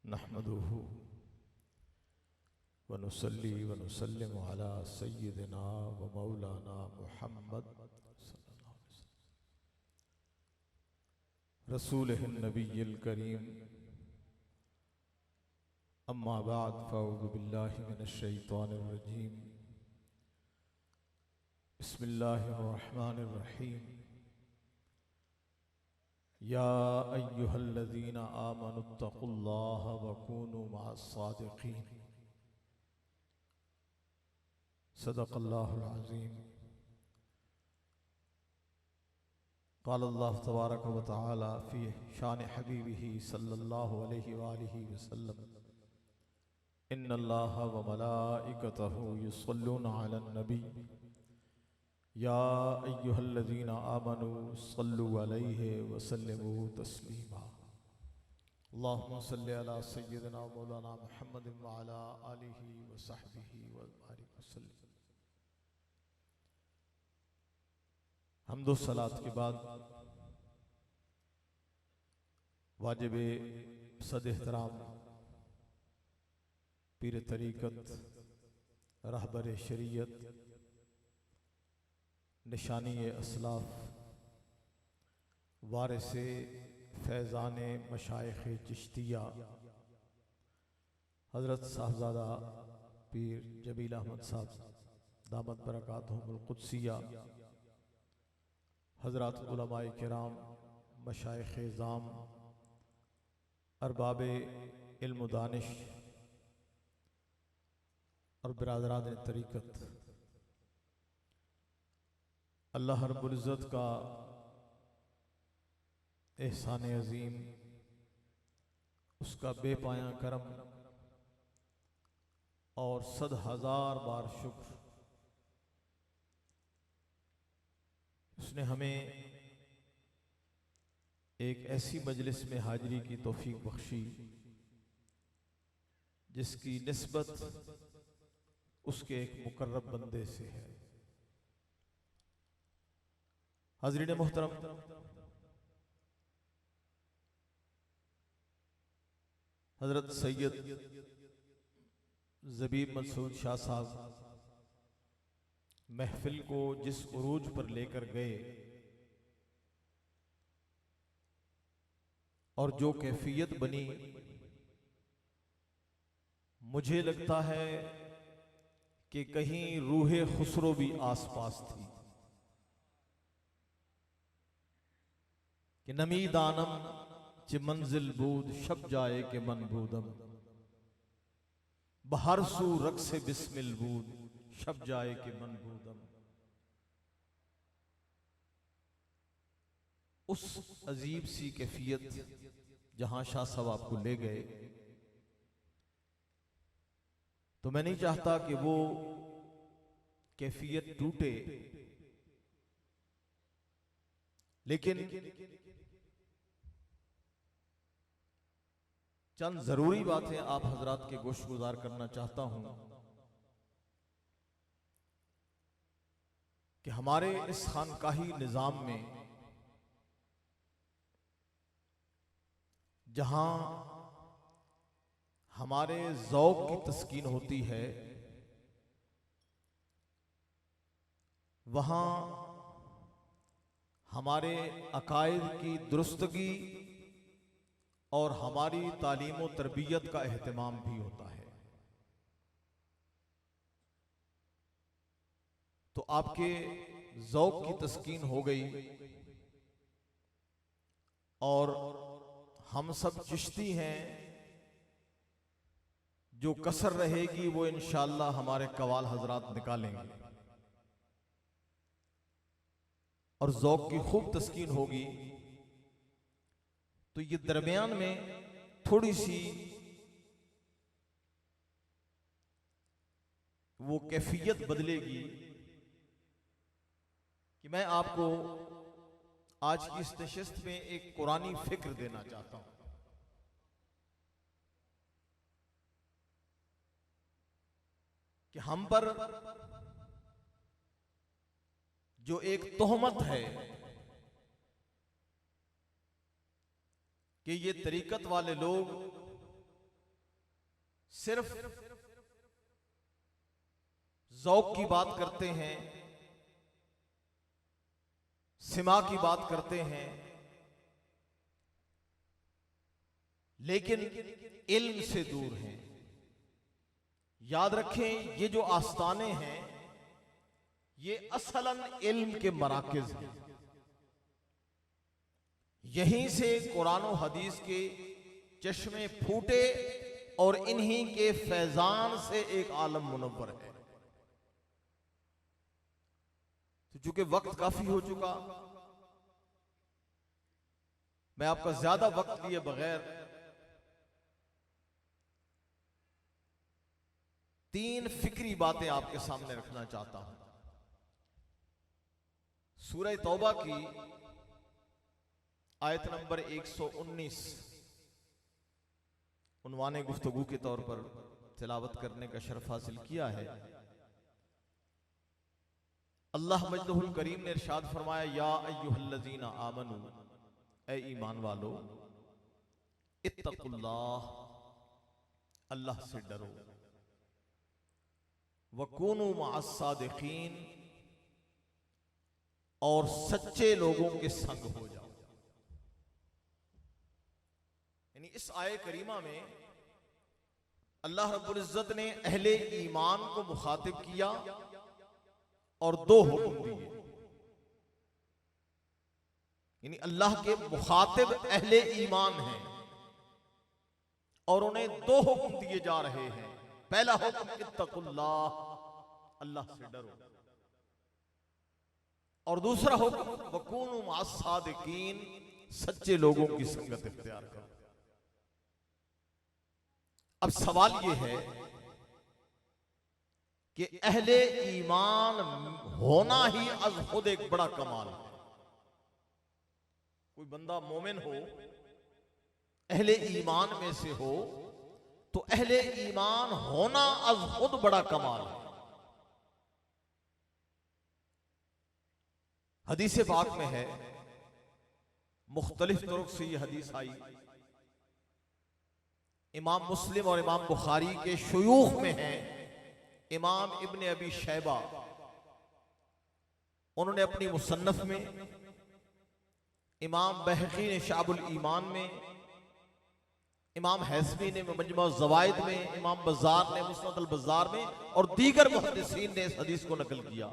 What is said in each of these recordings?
नहमदुहु व नुसल्ली व नुसल्लिमु अला सय्यिदिना व मौलाना मुहम्मद सल्लल्लाहु अलैहि वसल्लम रसूलिहिन नबिय्यिल करीम। अम्मा बाद फ़अऊज़ु बिल्लाहि मिनश शैतानिर रजीम। बिस्मिल्लाहिर रहमानिर रहीम। या अय्युहल्लज़ीना आमनुत्तक़ुल्लाह व कूनू मअस्सादिक़ीन। सदक़ल्लाहुल अज़ीम। क़ालल्लाहु तबारक व तआला फ़ी शान हबीबिही सल्लल्लाहु अलैहि वालिहि वसल्लम। इन्नल्लाहा व मलाइकतहु युस्सल्लूना अलन नबी या अय्युहल्लज़ीना आमनू सल्लु अलैहि व सल्लिमू तस्लीमा। अल्लाहुम्मा सल्लि अला सय्यिदिना व मौलाना मुहम्मदिन व अला आलिहि व सहबिहि व बारिक वसल्लम। हम्दो सलात के बाद वाजिबे सद एहतराम पीर तरीक़त, रहबर शरीयत, निशानी असलाफ, वारिसे फैज़ान मशाइख़ चिश्तिया हज़रत साहबज़ादा पीर जमील अहमद साहब दामत बरकातहुमुल क़ुद्सिया, हज़रात उलमाए किराम, मशाइख़ ज़ाम, अरबाब इल्म दानिश और बिरादरान तरीक़त, अल्लाह रब्बुल इज़्ज़त का एहसान अज़ीम, उसका बेपाया करम और 100,000 बार शुक्र, उसने हमें एक ऐसी मजलिस में हाजिरी की तौफीक बख्शी जिसकी निस्बत उसके एक मुकर्रब बंदे से है। हाज़रीन मोहतरम, हज़रत सैयद ज़बीब मंसूर शाह साहब महफिल को जिस उरूज पर लेकर गए और जो कैफियत बनी, मुझे लगता है कि कहीं रूहे खुसरो भी आसपास थी कि नमी दानम च मंजिल बूद शब जाए के मन बूदम बहर सू रक्स बिस्मिल बूद शब जाए के मन बूदम। उस अजीब सी कैफियत जहां शाह साहब आपको ले गए, तो मैं नहीं चाहता कि वो कैफियत टूटे, लेकिन चंद जरूरी बातें आप हजरात के गोश गुजार करना चाहता हूं कि हमारे इस खानकाही निजाम में जहां हमारे ज़ौक़ की तस्कीन होती है, वहां हमारे अकायद की दुरुस्तगी और हमारी तालीम व तरबियत का एहतमाम भी होता है। तो आपके ज़ौक़ की तस्कीन हो गई और हम सब चिश्ती हैं, जो कसर रहेगी वो इंशाअल्लाह हमारे कवाल हजरात निकालेंगे और ज़ौक़ की खूब तस्कीन होगी। तो ये दरमियान में थोड़ी सी वो कैफियत बदलेगी कि मैं आपको आज की इस नशिस्त में एक कुरानी फिक्र देना चाहता हूं कि हम पर जो एक तोहमत है कि ये तरीकत वाले लोग सिर्फ ज़ौक़ की बात करते हैं, सिमा की बात करते हैं, लेकिन इल्म से दूर हैं। याद रखें, ये जो आस्ताने हैं ये असलन इल्म के मराकिज हैं। यहीं से कुरान और हदीस के चश्मे फूटे और इन्हीं के फैजान से एक आलम मुनव्वर है। तो चूंकि वक्त काफी हो चुका, मैं आपका ज्यादा वक्त लिए बगैर 3 फिक्री बातें आपके सामने रखना चाहता हूं। सूरह तौबा की आयत नंबर 119 उन्वाने गुफ्तगू के तौर पर तिलावत करने का शर्फ हासिल किया है। अल्लाह मजदहुल करीम ने इरशाद फरमाया, या अय्युहल्लज़ीना आमनू, ए ईमान वालो, इत्तकुल्लाह, अल्लाह से डरो, वकूनू मअस्सादिकीन, और सच्चे लोगों के संग हो जाओ। यानी इस आय करीमा में अल्लाह रब्बुल इज्जत ने अहले ईमान को मुखातिब किया और 2 हुक्म दिए। यानी अल्लाह के मुखातिब अहले ईमान हैं और उन्हें 2 हुक्म दिए जा रहे हैं। पहला हुक्म इत्तकुल्लाह, अल्लाह से डरो, और दूसरा हुक्म वकूनू मअस्सादिकीन, सच्चे लोगों की संगत इख्तियार करो। अब सवाल यह है कि अहले ईमान होना ही अज खुद एक बड़ा कमाल है। कोई बंदा मोमिन हो, अहले ईमान में से हो, तो अहले ईमान होना अज खुद बड़ा कमाल है। हदीस पाक में है, मुख्तलिफ तुरुक से यह हदीस आई, इमाम मुस्लिम और इमाम बुखारी के शुयूख में है, इमाम इब्ने अबी शैबा उन्होंने अपनी मुसन्नफ में, इमाम बहकी ने शाबुल ईमान में, इमाम हैसमी ने मजमा ज़वाइद में, इमाम बज़ार ने मुस्नद अल बज़ार में, और दीगर मुहद्दिसीन ने इस हदीस को नकल किया।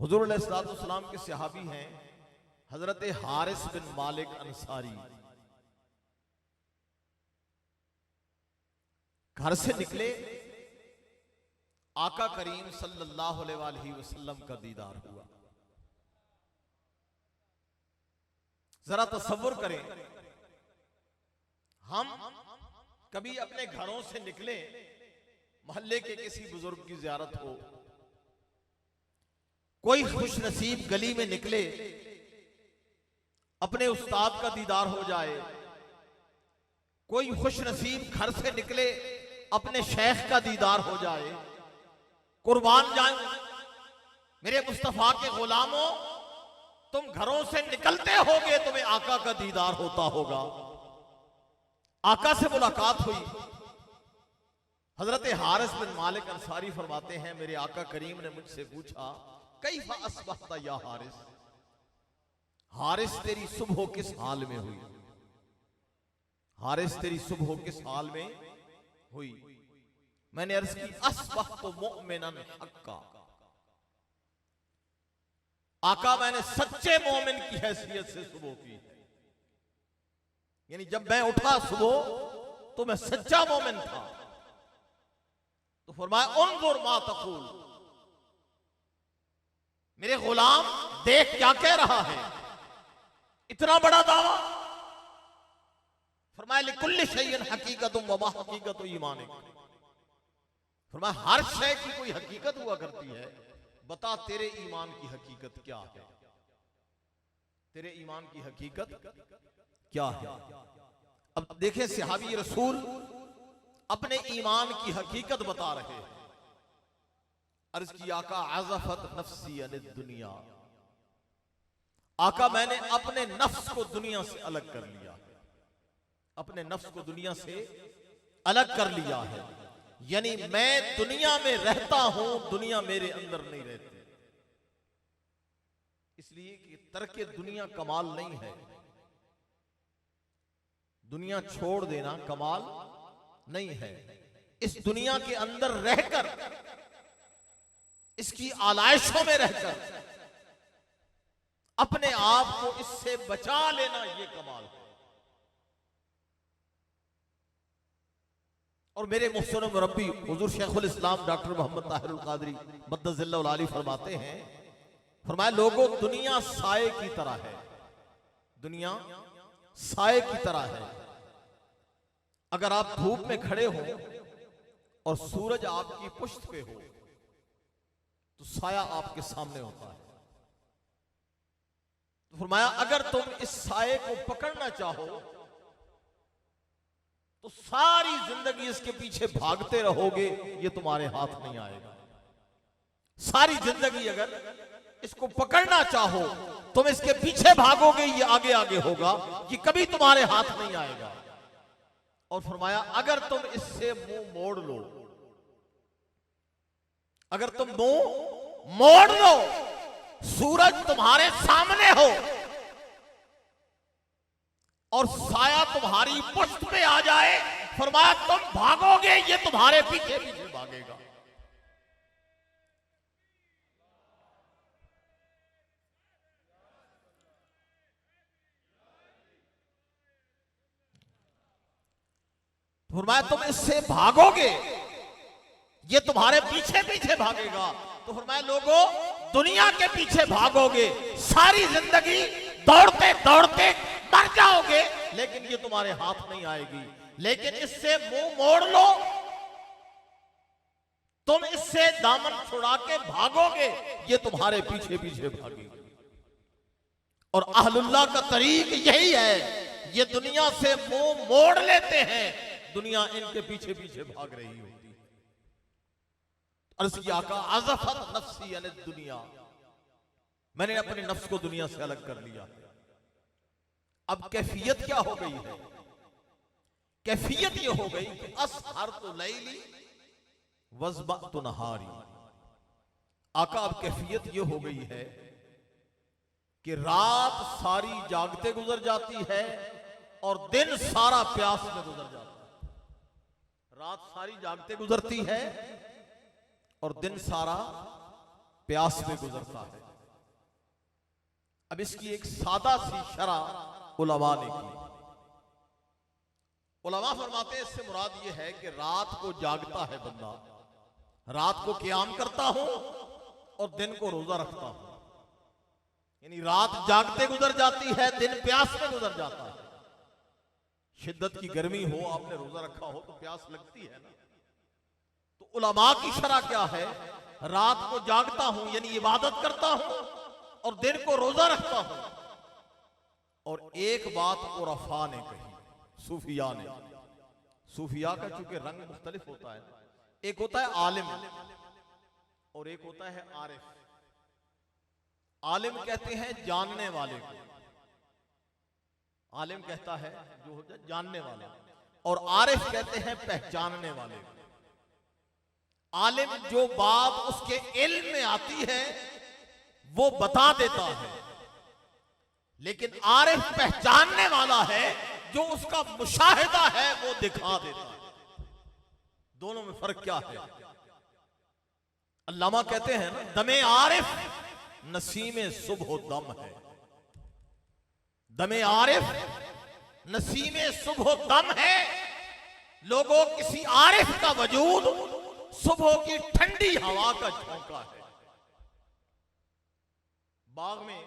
हुज़ूर अलैहिस्सलातु वस्सलाम के सहाबी हैं हजरत हारिस बिन मालिक अंसारी। घर से निकले, आका करीम सल्लल्लाहु अलैहि वसल्लम का दीदार हुआ। जरा तसव्वुर करें, हम कभी अपने घरों से निकले, मोहल्ले के किसी बुजुर्ग की ज़ियारत हो, कोई खुश नसीब गली में निकले, अपने उस्ताद का दीदार हो जाए, कोई खुश नसीब घर से निकले, अपने शेख का दीदार हो जाए। कुर्बान जाऊं मेरे मुस्तफा के गुलामों, तुम घरों से निकलते होगे, तुम्हें आका का दीदार होता होगा। आका से मुलाकात हुई। हजरत हारिस बिन मालिक अंसारी फरमाते हैं, मेरे आका करीम ने मुझसे पूछा, कैफा अस्बहता या हारिस, हारिस तेरी सुबह किस हाल में हुई? हारिस तेरी सुबह किस हाल में हुई? मैंने अर्ज की, अस्बहतु मुमिनन हक्का, आका मैंने सच्चे मोमिन की हैसियत से सुबह की है। यानी जब मैं उठा सुबह तो मैं सच्चा मोमिन था। तो फरमाया, उन्जुर मा तक़ूल, मेरे गुलाम देख क्या कह रहा है, इतना बड़ा दावा। फरमाया, लिकुल्लि शैइन हकीकतुन व मा हकीकतु ईमानिक, फरमाया हर शय की कोई हकीकत हुआ करती है, बता तेरे ईमान की हकीकत क्या है, तेरे ईमान की हकीकत क्या है। अब देखें, सहाबी रसूल अपने ईमान की हकीकत बता रहे हैं। अर्ज की, आका अज़फ़त नफ्सी अनिद दुनिया, आका मैंने अपने नफ्स को दुनिया से अलग कर लिया, अपने नफ्स को दुनिया से अलग कर लिया है। यानी मैं दुनिया में रहता हूं, दुनिया मेरे अंदर नहीं रहती। इसलिए कि तर्क दुनिया कमाल नहीं है, दुनिया छोड़ देना कमाल नहीं है। इस दुनिया के अंदर रहकर, इसकी आलाइशों में रहकर अपने आप को इससे बचा लेना, यह कमाल है। और मेरे मुहतरम मुरब्बी हुजूर शेखुल इस्लाम डॉक्टर मोहम्मद ताहिरुल कादरी मद्दज़िल्लाहुल आली फरमाते हैं, फरमाया लोगों, दुनिया साए की तरह है, दुनिया साए की तरह है। अगर आप धूप में खड़े हो और सूरज आपकी पुश्त पे हो तो साया आपके सामने होता है। तो फरमाया अगर तुम इस साए को पकड़ना चाहो तो सारी जिंदगी इसके पीछे भागते रहोगे, ये तुम्हारे हाथ नहीं आएगा। सारी जिंदगी अगर इसको पकड़ना चाहो, तुम इसके पीछे भागोगे, ये आगे आगे होगा, ये कभी तुम्हारे हाथ नहीं आएगा। और फरमाया अगर तुम इससे मुंह मोड़ लो, अगर तुम मुंह मोड़ लो, सूरज तुम्हारे सामने हो और साया तुम्हारी पुश्त पे आ जाए, फरमाया तुम भागोगे, ये तुम्हारे पीछे पीछे भागेगा। फरमाया तुम इससे भागोगे, ये तुम्हारे पीछे पीछे भागेगा। तो फरमाया लोगों, दुनिया के पीछे भागोगे, सारी जिंदगी दौड़ते दौड़ते मर जाओगे, लेकिन ये तुम्हारे हाथ नहीं आएगी। लेकिन इससे मुंह मोड़ लो, तुम इससे दामन छुड़ा के भागोगे, ये तुम्हारे पीछे पीछे भागेगी। और अहलुल्लाह का तरीक यही है, ये दुनिया से मुंह मोड़ लेते हैं, दुनिया इनके पीछे पीछे भाग रही होती है। अर्ज़ किया का अज़फ़त नफ्सी अन दुनिया, मैंने अपने नफ्स को दुनिया से अलग कर लिया। अब कैफियत क्या हो गई है? कैफियत ये हो गई कि असहर तो लैली वज़बा तो नहारी। आका अब कैफियत ये हो गई है कि रात सारी जागते गुजर जाती है और दिन सारा प्यास में गुजर जाता है। रात सारी जागते गुजरती है और दिन सारा प्यास में गुजरता है। अब इसकी एक सादा सी शरह उलमा ने की। उलमा फरमाते हैं इससे मुराद यह है कि रात को जागता है बंदा, रात को क़याम करता हूं और दिन को रोजा रखता हूं। यानी रात जागते गुजर जाती है, दिन प्यास में गुजर जाता है। शिद्दत की गर्मी हो, आपने रोजा रखा हो तो प्यास लगती है ना। तो उलमा की शरह क्या है? रात को जागता हूं यानी इबादत करता हूं और दिन को रोजा रखता हूं। और एक बात उरफा ने कही, सूफिया ने। सूफिया का चूंकि रंग मुख्तलिफ होता है, एक होता है आलिम और एक होता है आरिफ। आलिम कहते हैं जानने वाले को, आलिम कहता है जो होता है जानने वाला, और आरिफ कहते हैं पहचानने वाले को। आलिम जो बात उसके इल्म में आती है वो बता देता है, लेकिन आरिफ पहचानने वाला है, जो उसका मुशाहिदा है वो दिखा देता है। दोनों में फर्क क्या है? अल्लामा कहते हैं ना, दमे आरिफ नसीमे सुबह दम है। दमे आरिफ नसीमे सुबह दम है। लोगों, किसी आरिफ का वजूद सुबह की ठंडी हवा का झोंका है। बाग में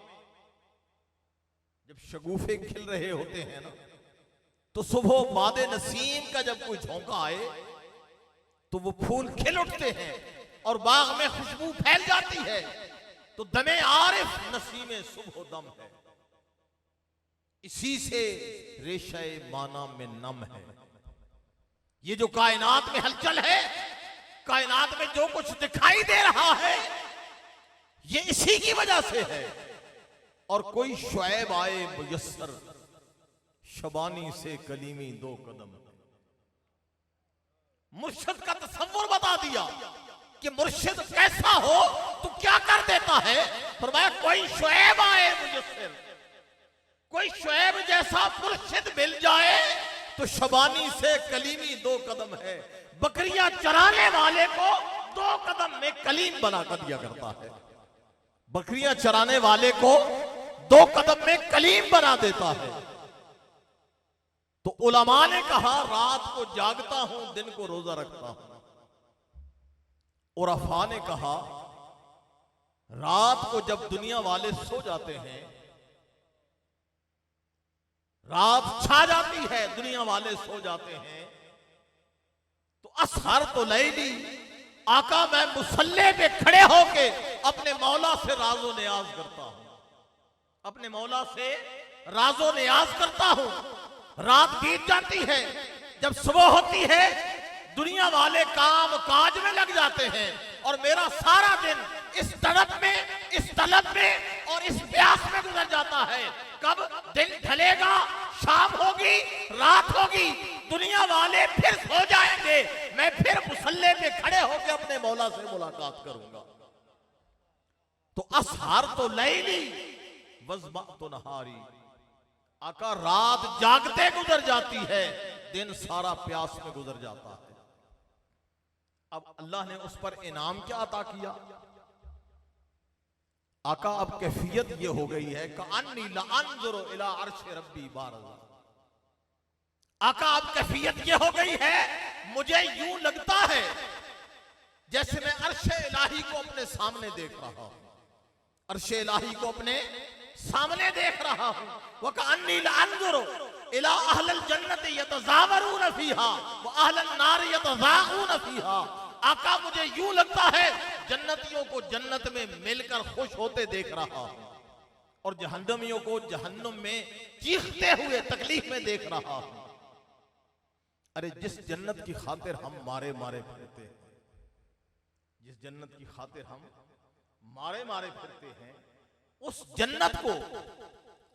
जब शगुफे खिल रहे होते हैं ना, तो सुबह मादे नसीम का जब कोई झोंका आए तो वो फूल खिल उठते हैं और बाग में खुशबू फैल जाती है। तो दमे आरिफ नसीमे सुबह दम है। इसी से रेशे माना में नम है। ये जो कायनात में हलचल है, कायनात में जो कुछ दिखाई दे रहा है, ये इसी की वजह से है। और कोई शुएब आए मुयस्सर, शबानी से कलीमी दो कदम। मुर्शिद का तस्वुर बता दिया कि मुर्शिद कैसा हो तो क्या कर देता है। फरमाया कोई शुएब आए मुयस्सिर, कोई शुएब जैसा मुर्शिद मिल जाए तो शबानी से कलीमी 2 कदम है। बकरियां चराने वाले को 2 कदम में कलीम बना कर दिया करता है। बकरियां चराने वाले को 2 कदम में कलीम बना देता है। तो उलमा ने कहा रात को जागता हूं, दिन को रोजा रखता हूं। उरफा ने कहा रात को जब दुनिया वाले सो जाते हैं, रात छा जाती है, दुनिया वाले सो जाते हैं, तो असहर तो लैली आका मैं मुसल्ले पे खड़े होके अपने मौला से राजो नियाज करता हूं, अपने मौला से राजो नियाज करता हूं। रात बीत जाती है, जब सुबह होती है दुनिया वाले काम काज में लग जाते हैं और मेरा सारा दिन इस तड़प में, इस तलब में और इस प्यास में गुजर जाता है। कब दिन ढलेगा, शाम होगी, रात होगी, दुनिया वाले फिर सो जाएंगे, मैं फिर मुसल्ले पे खड़े होकर अपने मौला से मुलाकात करूंगा। तो असहार तो लैली वज़मा तो नहारी, आका रात जागते गुजर जाती है, दिन सारा प्यास में गुजर जाता है। अब अल्लाह ने उस पर इनाम क्या अता किया। आका अब कैफियत ये हो गई है कअन्नी लअंज़ुरु इला अर्श रब्बी बारज़ा। आका अब कैफियत ये हो गई है, मुझे यूं लगता है जैसे मैं अर्श इलाही को अपने सामने देख रहा हूं, अर्श इलाही को अपने सामने देख रहा हूं। वकअन्नी लअंज़ुरु इला अहलिल जन्नति यतज़ावरून फीहा व अहलन नार यतज़ाऊन फीहा। आका मुझे यूं लगता है जन्नतियों को जन्नत में मिलकर खुश होते देख रहा हूं और जहन्नमियों को जहन्नुम में चीखते हुए तकलीफ में देख रहा हूं। अरे जिस जन्नत की खातिर हम मारे मारे फिरते हैं, जिस जन्नत की खातिर हम मारे मारे फिरते हैं, उस जन्नत को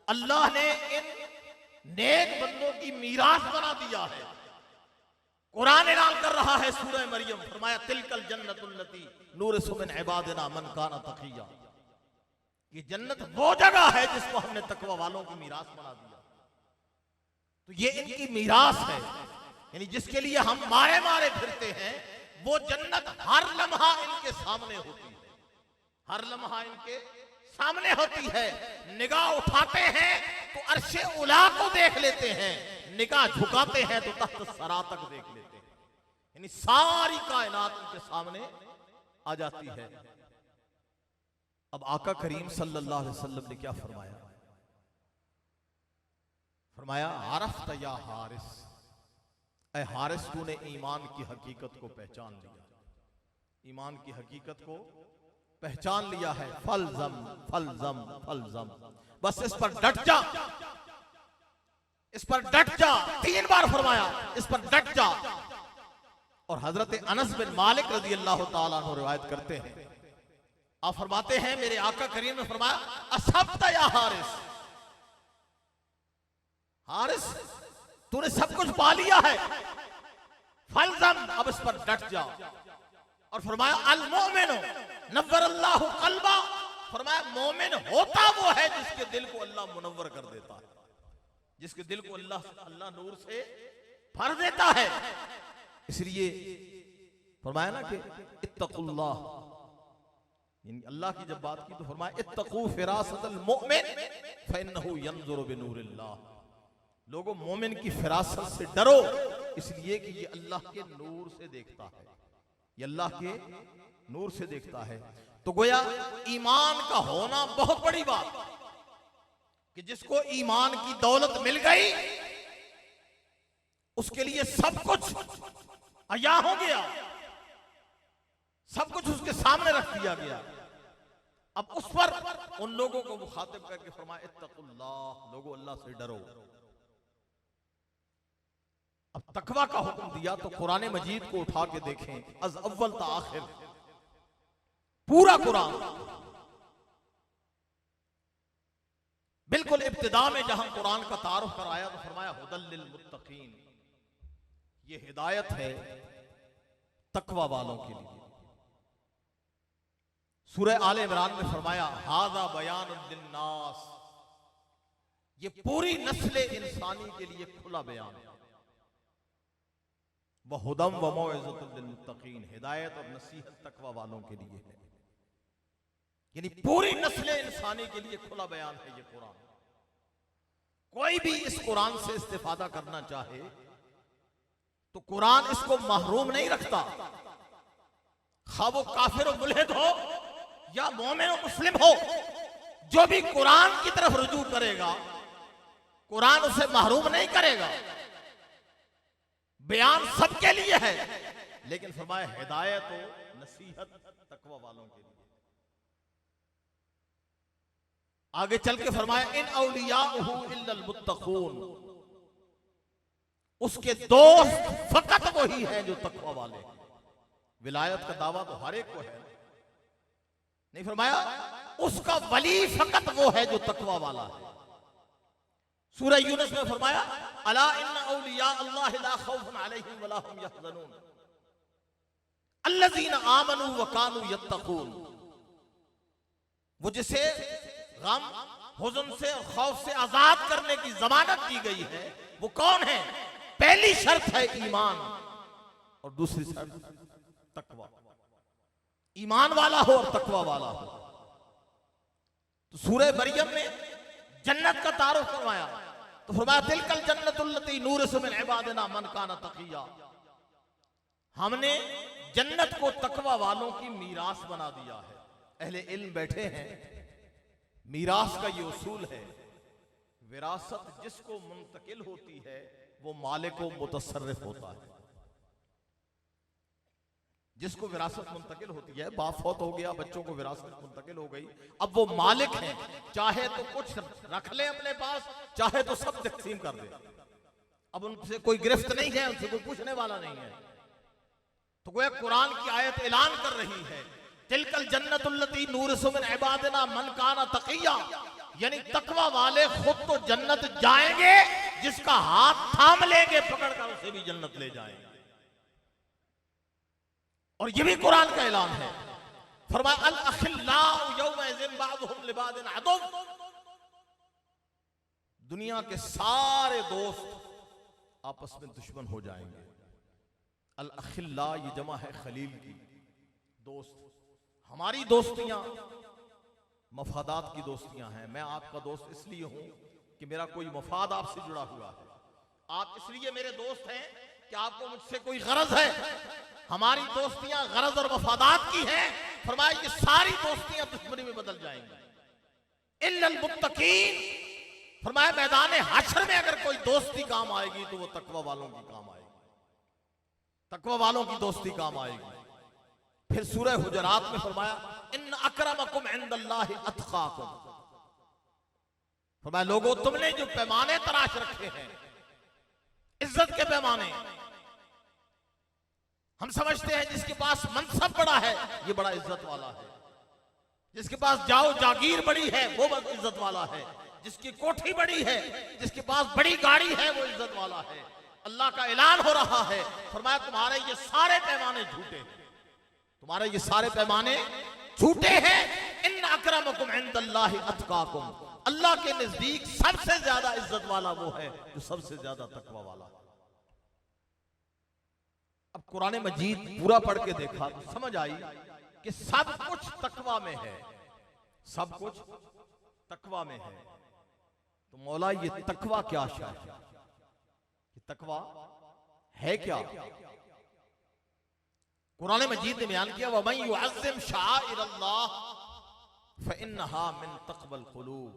अल्लाह ने इन नेक बंदों की मीरास बना दिया है। कुरान ऐलान कर रहा है सूरह मरियम, फरमाया तिलकल जन्नतुल्लती नूरिसु मिन इबादिना मन काना तकिया। ये जन्नत वो जगह है जिसको हमने तकवा वालों की मीरास बना दिया। तो ये इनकी मीरास है, यानी जिसके लिए हम मारे मारे फिरते हैं, वो जन्नत हर लम्हा इनके सामने होती है, हर लम्हा इनके सामने होती है। निगाह उठाते हैं तो अर्शे उला को देख लेते हैं, निगाह झुकाते हैं तो तख्त सरा तक देख लेते हैं, यानी सारी कायनात उनके सामने आ जाती है। अब आका करीम सल्लल्लाहु अलैहि वसल्लम ने क्या फरमाया। फरमाया आरफ़्त या हारिस, ऐ हारिस तूने ईमान की हकीकत को पहचान लिया, ईमान की हकीकत को पहचान लिया है। फलजम फलजम फलजम, बस इस पर डट जा, इस पर डट जा। 3 बार फरमाया इस पर डट जा। और हजरत अनस बिन मालिक रज़ी अल्लाह ताला अन्हु रिवायत करते हैं, आप फरमाते हैं मेरे आका करीम ने फरमाया असब्त या हारिस, हारिस तूने सब कुछ पा लिया है। फलजम, अब इस पर डट जा। और फरमाया अल मोमिन नव्वरल्लाहु क़ल्बा, फरमाया मोमिन होता वो है जिसके दिल को अल्लाह मुनव्वर कर देता है, जिसके दिल को अल्लाह नूर से भर देता है। इसलिए फरमाया ना कि इत्तकुल्लाह, अल्लाह की जब बात की तो फरमाया इत्तकू फिरासतल मुमिन फइन्नहु यंजुरु बिनूरिल्लाह। लोगों मोमिन की फिरासत से डरो, इसलिए कि ये अल्लाह के नूर से देखता है, ये अल्लाह के नूर से देखता है। तो गोया ईमान का होना बहुत बड़ी बात, कि जिसको ईमान की दौलत मिल गई उसके लिए सब कुछ अया हो गया, सब कुछ उसके सामने रख दिया गया। अब उस पर उन लोगों को मुखातिब करके फरमाया इत्तकुल्लाह, लोगों अल्लाह से डरो। अब तकवा का हुक्म दिया तो कुरान मजीद को उठा के देखें, अज अव्वल ता आखिर पूरा कुरान, बिल्कुल इब्तिदा में जहां कुरान का तारुफ कराया तो फरमाया हुदल लिल मुत्तकीन, ये हिदायत है तकवा वालों के लिए। सूरह आले इमरान में फरमाया हाजा बयान लिन्नास, ये पूरी नस्ल इंसानी के लिए खुला बयान है। वह हुदम व मौइज़तुल लिलमुत्तकीन, हिदायत और नसीहत तकवा वालों के लिए है। यानी पूरी नस्ल इंसानी के लिए खुला बयान है ये कुरान। कोई भी इस कुरान से इस्तिफादा करना चाहे तो कुरान इसको महरूम नहीं रखता। खा वो काफिर और मुल्हिद हो या मोमिन और मुस्लिम हो, जो भी कुरान की तरफ रुजू करेगा कुरान उसे महरूम नहीं करेगा। बयान सबके लिए है, लेकिन फरमाया हिदायत और नसीहत तकवा वालों के लिए। आगे चल के फरमाया इन औलियाउहु इल्लल मुत्तकून, उसके दोस्त फकत वही है जो तकवा वाले हैं। विलायत का दावा तो हर एक को है, नहीं फरमाया उसका वली फकत वो है जो तकवा वाला है। सूरह यूनुस में फरमाया अला इन्ना औलिया अल्लाह ला खौफुन अलैहिम वला हुम यहज़नून अल्लज़ीना आमनू व कानू यत्तकून, वो जिसे गम हुज़न से और खौफ से आजाद करने की जमानत दी गई है वो कौन है? पहली शर्त है ईमान और दूसरी शर्त तकवा। ईमान वाला हो और तकवा वाला हो। तो सूरह मरियम में जन्नत का तारुफ करवाया तो फरमाया तिलकल जन्नतुल्लती नूरिसु मिन इबादिना मन काना तकिया, हमने जन्नत को तकवा वालों की मीरास बना दिया है। अहले इल्म बैठे हैं, मीरास का ये उसूल है, विरासत जिसको मुंतकिल होती है वो मालिक व मुतसर्रिफ होता है। जिसको विरासत मुंतकिल होती है, बाप फौत हो गया, बच्चों को विरासत मुंतकिल हो गई, अब वो मालिक हैं, चाहे तो कुछ रख ले अपने पास, चाहे तो सब तकसीम कर दे। अब उनसे कोई गिरफ्त नहीं है, उनसे कोई पूछने वाला नहीं है। तो गोया कुरान की आयत ऐलान कर रही है तिलकल जन्नतुल्लती नूरिसु मिन इबादिना मन काना तकिया, यानी तकवा वाले खुद तो जन्नत जाएंगे, जिसका हाथ थाम लेंगे पकड़कर उसे भी जन्नत ले जाएंगे। और ये भी कुरान का ऐलान है। फरमाया अल अखिल्लाउ यौमइज़िन बादुहुम लिबादिन अदुव, दुनिया के सारे दोस्त आपस में दुश्मन हो जाएंगे। अल अखिल्ला ये जमा है खलील की, दोस्त। हमारी दोस्तियां मफादात की दोस्तियां हैं। मैं आपका दोस्त इसलिए हूं कि मेरा कोई मफाद आपसे जुड़ा हुआ है। आप इसलिए मेरे दोस्त हैं कि आपको मुझसे कोई गरज है। हमारी दोस्तियां गरज और मफादात की हैं। फरमाया ये सारी दोस्तियां दुश्मनी में बदल जाएंगी इल्लल मुत्तकीन। फरमाया मैदान हश्र में अगर कोई दोस्ती काम आएगी तो वो तकवा वालों की काम आएगी, तकवा वालों की दोस्ती काम आएगी। फिर सूरह हुजरात में फरमाया इन्न अक्रमकुम इंदल्लाहि अत्काकुम, फरमाया लोगों तुमने जो पैमाने तराश रखे हैं, इज्जत के पैमाने, हम समझते हैं जिसके पास मनसब बड़ा है ये बड़ा इज्जत वाला है, जिसके पास जाओ जागीर बड़ी है वो बस इज्जत वाला है, जिसकी कोठी बड़ी है, जिसके पास बड़ी गाड़ी है वो इज्जत वाला है। अल्लाह का ऐलान हो रहा है, फरमाया तुम्हारे ये सारे पैमाने झूठे हैं, तुम्हारे ये सारे पैमाने झूठे हैं। इन्न अक्रमकुम इंदल्लाहि अत्काकुम, अल्लाह के नजदीक सबसे ज्यादा इज्जत वाला वो है जो सबसे ज्यादा तकवा वाला है। अब कुरान मजीद पूरा पढ़ के देखा तो समझ आई कि सब कुछ तकवा में है, सब कुछ तकवा में है। तो मौला ये तकवा क्या है, ये तकवा है क्या? कुरान मजीद ने बयान किया वमन युअज़्ज़िम शाइरल्लाह फइन्नहा मिन तक़वल क़ुलूब,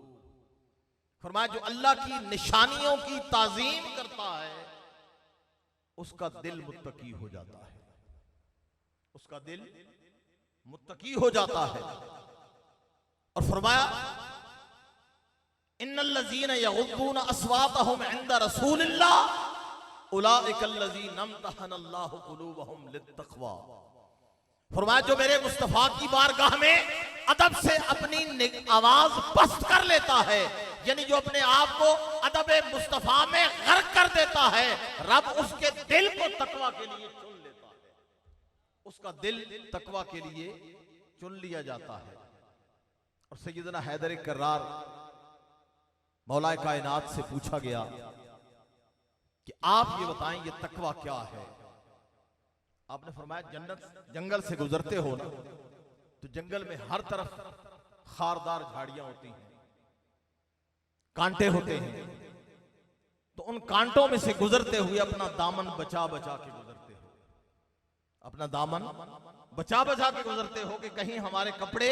फरमाया जो अल्लाह की निशानियों की ताज़ीम करता है उसका दिल मुत्तकी हो जाता है, उसका दिल मुत्तकी हो जाता है। और फरमाया इन्नल्लज़ीना यग़ुद्दूना अस्वातहुम इंदा रसूलिल्लाह उलाइकल्लज़ीना इम्तहनल्लाहु क़ुलूबहुम लित्तक़वा, फरमाया जो मेरे मुस्तफा की बारगाह में अदब से अपनी आवाज पस्त कर लेता है, यानी जो अपने आप को अदब मुस्तफा में गर्क कर देता है, रब उसके दिल को तकवा के लिए चुन लेता है। उसका दिल तकवा के लिए चुन लिया जाता है। और सैयदना हैदर कर्रार मौलाए कायनात से पूछा गया कि आप ये बताएं ये तकवा क्या है। आपने फरमाया जन्नत जंगल से गुजरते हो ना, तो जंगल में हर तरफ खारदार झाड़ियां होती हैं, कांटे होते हैं, तो उन कांटों में से गुजरते हुए अपना दामन बचा बचा के गुजरते हो, अपना दामन बचा बचा के गुजरते हो कि कहीं हमारे कपड़े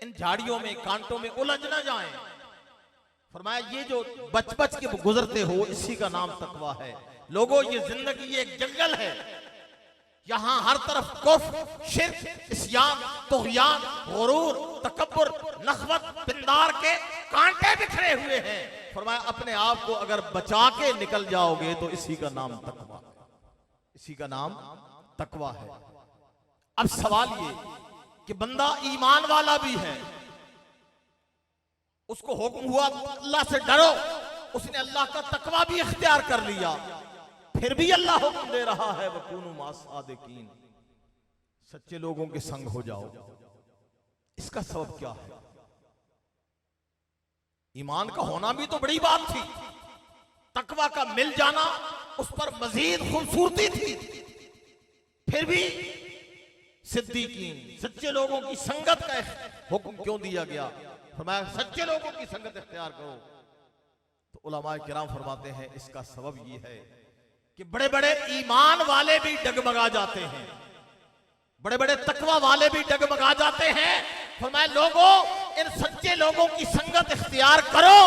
इन झाड़ियों में कांटों में उलझ ना जाएं। फरमाया ये जो बच बच के गुजरते हो इसी का नाम तकवा है। लोगों, ये जिंदगी एक जंगल है, यहां हर तरफ कुफ्र, शिर्क, इस्यान, तुग़यान, गुरूर, तकब्बुर, नख़वत, पिंदार के कांटे बिखरे हुए हैं। फरमाया अपने आप को अगर बचा के निकल जाओगे तो इसी का नाम तकवा है, इसी का नाम तकवा है। अब सवाल ये कि बंदा ईमान वाला भी है, उसको हुक्म हुआ अल्लाह से डरो, उसने अल्लाह का तकवा भी इख्तियार कर लिया, फिर भी अल्लाह हुक्म दे रहा है वकूनू मा सादिकीन, सच्चे लोगों के संग हो जाओ। इसका सबब क्या है? ईमान का होना भी तो बड़ी बात थी, तकवा का मिल जाना उस पर मजीद खूबसूरती थी, फिर भी सिद्दीकीन सच्चे लोगों की संगत का हुक्म क्यों दिया गया? फरमाया सच्चे लोगों की संगत इख्तियार करो। तो उलमाए किराम फरमाते हैं इसका सबब ये है कि बड़े बड़े ईमान वाले भी डगमगा जाते हैं, बड़े बड़े तकवा वाले भी डगमगा जाते हैं। फरमाया लोगों, इन सच्चे लोगों की संगत इख्तियार करो,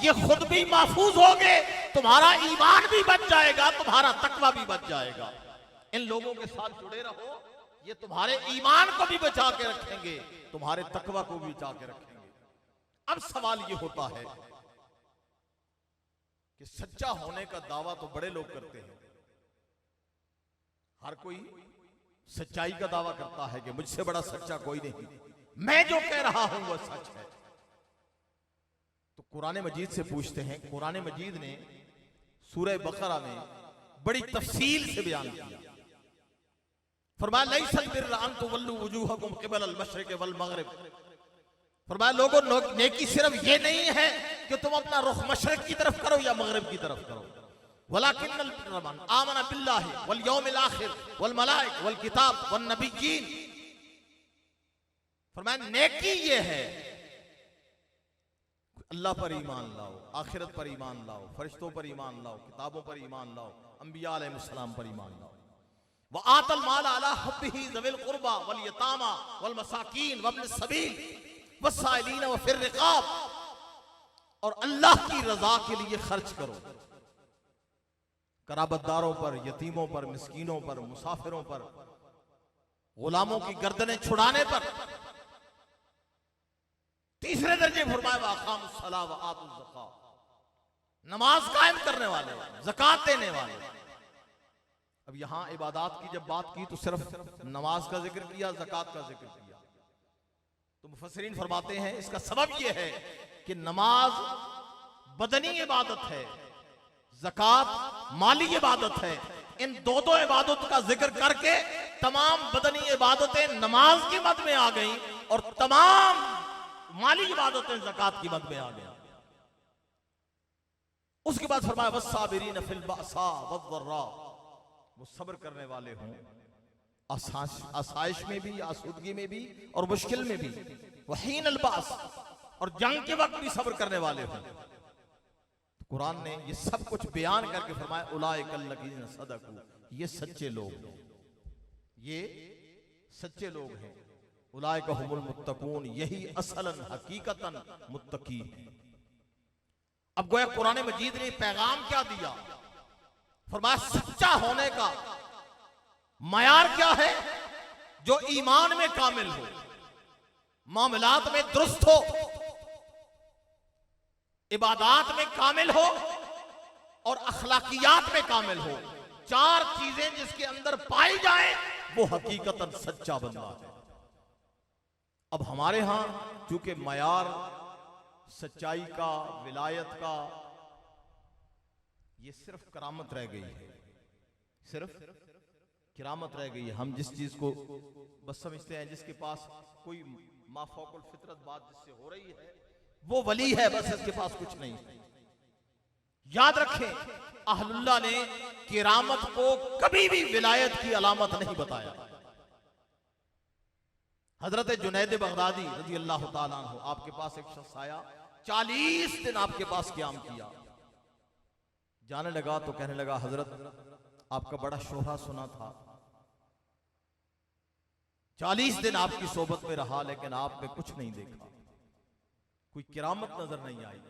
ये खुद भी महफूज होगे, तुम्हारा ईमान भी बच जाएगा, तुम्हारा तकवा भी बच जाएगा। इन लोगों के साथ जुड़े रहो, ये तुम्हारे ईमान को भी बचा के रखेंगे, तुम्हारे तकवा को भी बचा के रखेंगे। अब सवाल ये होता है कि सच्चा होने का दावा तो बड़े लोग करते हैं, हर कोई सच्चाई का दावा करता है कि मुझसे बड़ा सच्चा कोई नहीं, मैं जो कह रहा हूं वह सच है। तो कुरान मजीद से पूछते हैं, कुरान मजीद ने सूरह बकरा में बड़ी तफसील से बयान किया। फरमाया लैसल बिर्र अन तुवल्लू वजूहकुम क़िबल अल-मशरिक़ वल मग़रिब, फरमाया लोगों, नेकी सिर्फ ये नहीं है कि तुम अपना रुख मशरिक की तरफ करो या मगरिब की तरफ करो, वलाकिन्नल बिर्र मन आमन बिल्लाहि वल यौमिल आखिर वल मलाइक वल किताब वन नबिय्यीन। फरमाया नेकी ये है अल्लाह पर ईमान लाओ, आखिरत पर ईमान लाओ, फरिश्तों पर ईमान लाओ, किताबों पर ईमान लाओ, अंबिया अलैहिस्सलाम पर ईमान लाओ, व आतल माल अला हब्बिही ज़विल क़ुरबा वल यतामा वल मसाकीन व इब्न सबील वस्साइलीन व फिर रिकाब, और अल्लाह की रजा के लिए खर्च करो, कराबतदारों पर, यतीमों पर, मिस्कीनों पर, मुसाफिरों पर, गुलामों की गर्दनें छुड़ाने पर। तीसरे दर्जे फरमाया वाक़ामुस्सलाह व आतुज़ ज़कात, नमाज कायम करने वाले, ज़कात देने वाले। अब यहां इबादत की जब बात की तो सिर्फ नमाज का जिक्र किया, ज़कात का जिक्र किया। तो मुफस्सिरीन फरमाते हैं इसका सबब यह है कि नमाज बदनी इबादत है, ज़कात माली इबादत है। इन दो दो इबादत का जिक्र करके तमाम बदनी इबादतें नमाज की मद में आ गई और तमाम माली इबादतें ज़कात की मद में आ गई। उसके बाद फरमाया वस्साबिरीन फिल बअसा वद्दर्रा, वो सब्र करने वाले हों आसाइश में भी, आसूदगी में भी और मुश्किल में भी, वहीन अलबास, और जंग के वक्त भी सब्र करने वाले हों। तो कुरान ने ये सब कुछ बयान करके फरमाया उलाइकल लज़ीना सदकू, ये सच्चे लोग हैं, ये सच्चे लोग हैं। उलाइका हुमुल मुत्तकून, यही असलन हकीकतन मुत्तकी हैं। अब गोया कुरान मजीद ने पैगाम क्या दिया? फरमाया सच्चा होने का मयार क्या है? जो ईमान में कामिल हो, मामलात में दुरुस्त हो, इबादात में कामिल हो और अखलाकियात में कामिल हो। चार चीजें जिसके अंदर पाई जाए वो हकीकतन सच्चा बंदा है। अब हमारे यहां चूंकि मयार सच्चाई का, विलायत का, ये सिर्फ करामत रह गई है। सिर्फ किरामत रह गई है। हम जिस चीज को बस समझते हैं जिसके पास कोई माफौकुल फितरत बात जिससे हो रही है वो वली है, बस इसके पास कुछ नहीं है। याद रखें, अहलुल्लाह ने किरामत को कभी भी विलायत की अलामत नहीं बताया। हजरत जुनैद बगदादी रजी अल्लाह ताला अन्हु, आपके पास एक शख्स आया, 40 दिन आपके पास क़याम किया। जाने लगा तो कहने लगा, हजरत आपका बड़ा शोहरा सुना था, 40 दिन आपकी सोबत में रहा लेकिन आप में कुछ नहीं देखा, कोई किरामत नजर नहीं आई।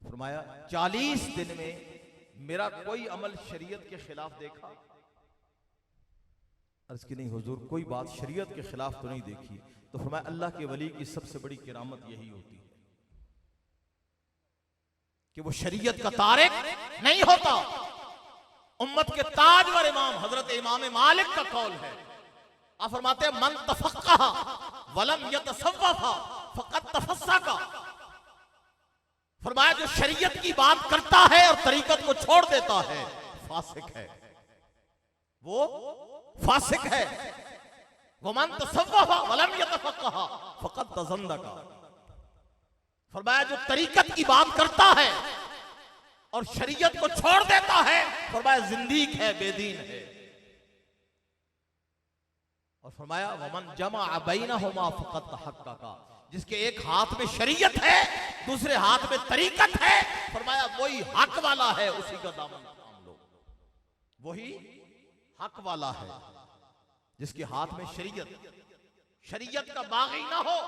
फरमाया 40 दिन में मेरा कोई अमल शरीयत के खिलाफ देखा? अर्ज की नहीं हुजूर, कोई बात शरीयत के खिलाफ तो नहीं देखी। तो फरमाया अल्लाह के वली की सबसे बड़ी किरामत यही होती है कि वो शरीयत का तारिक नहीं होता। उम्मत के ताजवर इमाम हजरत इमाम मालिक का कौल है, आप फरमाते हैं मन तफक्कह वलम यतसव्वफ़ फ़क़द तफ़स्सक़। फरमाया जो शरीयत की बात करता है और तरीकत को छोड़ देता है फासिक है, वो फासिक है। वमन तसव्वफ़ वलम यतफ़क्कह फ़क़द तज़ंदक़। फरमाया जो तरीकत की बात करता है और शरीयत को छोड़ देता है, फरमाया जिंदीक है, बेदीन है। और फरमाया वमन जमा बैनहुमा फ़क़द तहक़्क़क़। जिसके एक हाथ में शरीयत है दूसरे हाथ में तरीकत है, फरमाया वही हक वाला है, उसी का दामन थाम लो। वही हक वाला है जिसके हाथ में शरीयत का बागी ना हो।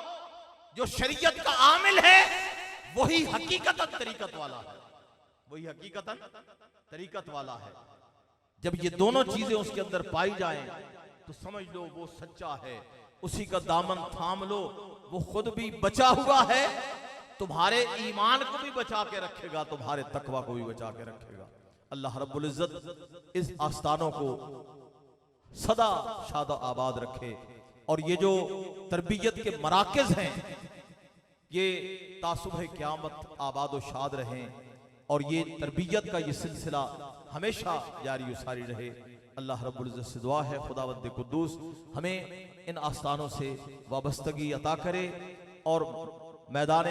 जो शरीयत का आमिल है वही हकीकतन तरीकत वाला है, वही हकीकतन तरीकत वाला है। जब ये दोनों चीजें उसके अंदर पाई जाएं तो समझ लो वो सच्चा है, उसी का दामन थाम लो। वो खुद भी बचा हुआ है, तुम्हारे ईमान को भी बचा के रखेगा, तुम्हारे तकवा को भी बचा के रखेगा। अल्लाह रब्बुल इज्जत इस आस्थानों को सदा शादा आबाद रखे और ये जो तरबियत के मराकज़ हैं ये तासुबह क़यामत आबाद व शाद रहें और ये तरबियत का ये सिलसिला हमेशा जारी व सारी रहे। अल्लाह रब्बुल इज्जत से दुआ है खुदावंद कुद्दूस हमें इन आस्थानों से वाबस्तगी अता करे और मैदान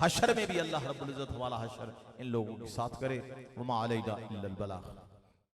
हशर में भी अल्लाह रब्बुल इज्जत वाला हशर इन लोगों के साथ करे। वमा अलैना इल्लल बलाग।